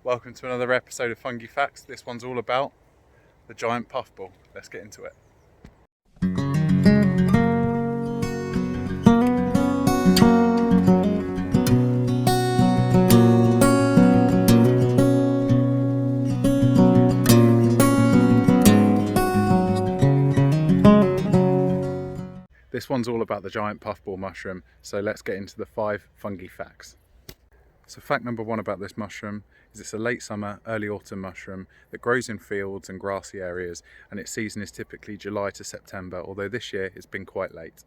Welcome to another episode of Fungi Facts. This one's all about the giant puffball. Let's get into it. This one's all about the giant puffball mushroom, so let's get into the 5 fungi facts. So fact number 1 about this mushroom is it's a late summer, early autumn mushroom that grows in fields and grassy areas, and its season is typically July to September, although this year it's been quite late.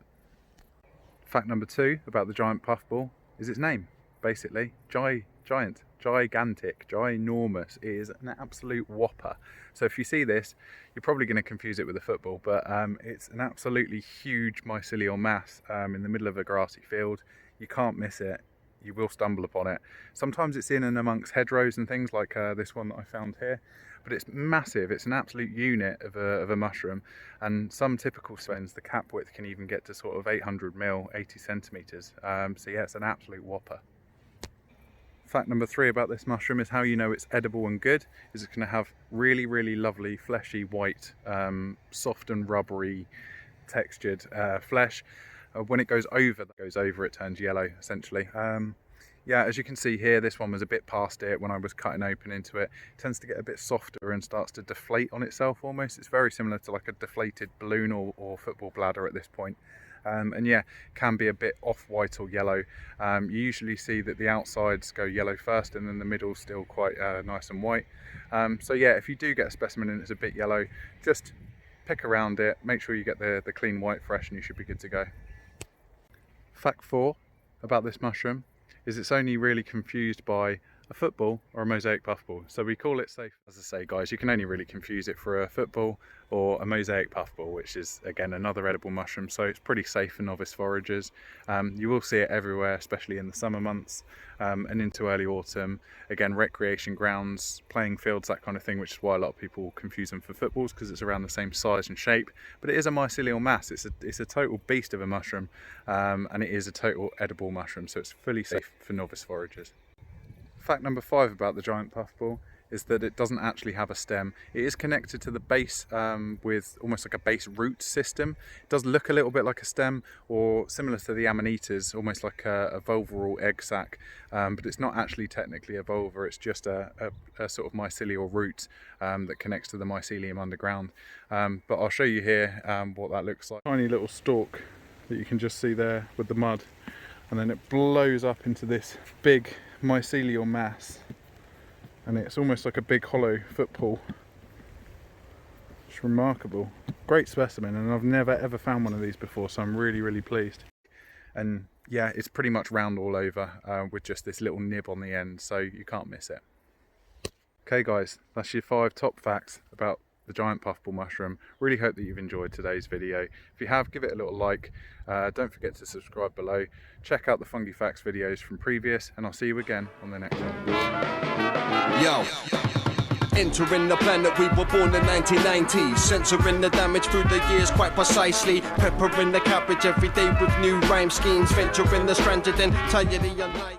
Fact number 2 about the giant puffball is its name, basically. Giant, gigantic, ginormous. It is an absolute whopper. So if you see this, you're probably going to confuse it with a football, but it's an absolutely huge mycelial mass in the middle of a grassy field. You can't miss it. You will stumble upon it. Sometimes it's in and amongst hedgerows and things like this one that I found here, but it's massive. It's an absolute unit of a mushroom, and some typical specimens, the cap width can even get to sort of 800 mil, 80 centimeters. So yeah, it's an absolute whopper. Fact number 3 about this mushroom is how you know it's edible and good is it's going to have really, really lovely fleshy white, soft and rubbery textured flesh. When it goes over, it turns yellow essentially. Yeah, as you can see here, this one was a bit past it when I was cutting open into it. It tends to get a bit softer and starts to deflate on itself almost. It's very similar to like a deflated balloon or football bladder at this point. And yeah, can be a bit off-white or yellow. You usually see that the outsides go yellow first and then the middle still quite nice and white. So yeah, if you do get a specimen and it's a bit yellow, just pick around it, make sure you get the clean white fresh, and you should be good to go. Fact 4 about this mushroom is it's only really confused by a football or a mosaic puffball. So we call it safe. As I say, guys, you can only really confuse it for a football or a mosaic puffball, which is again another edible mushroom, so it's pretty safe for novice foragers. You will see it everywhere, especially in the summer months and into early autumn. Again, recreation grounds, playing fields, that kind of thing, which is why a lot of people confuse them for footballs, because it's around the same size and shape. But it is a mycelial mass. It's a total beast of a mushroom, and it is a total edible mushroom, so it's fully safe for novice foragers. Fact number 5 about the giant puffball is that it doesn't actually have a stem. It is connected to the base with almost like a base root system. It does look a little bit like a stem, or similar to the amanitas, almost like a vulvaral egg sac, but it's not actually technically a vulva. It's just a sort of mycelial root that connects to the mycelium underground. But I'll show you here what that looks like. Tiny little stalk that you can just see there with the mud, and then it blows up into this big mycelial mass, and it's almost like a big hollow football. It's remarkable. Great specimen, and I've never ever found one of these before, so I'm really pleased. And yeah, it's pretty much round all over with just this little nib on the end, so you can't miss it. Okay guys, that's your 5 top facts about the giant puffball mushroom. Really hope that you've enjoyed today's video. If you have, give it a little like. Don't forget to subscribe below. Check out the Fungi Facts videos from previous, and I'll see you again on the next one. Yo, entering the planet, we were born in 1990. Censoring the damage through the years quite precisely. Peppering the cabbage every day with new rhyme schemes. Venturing the stranded and tired of your night.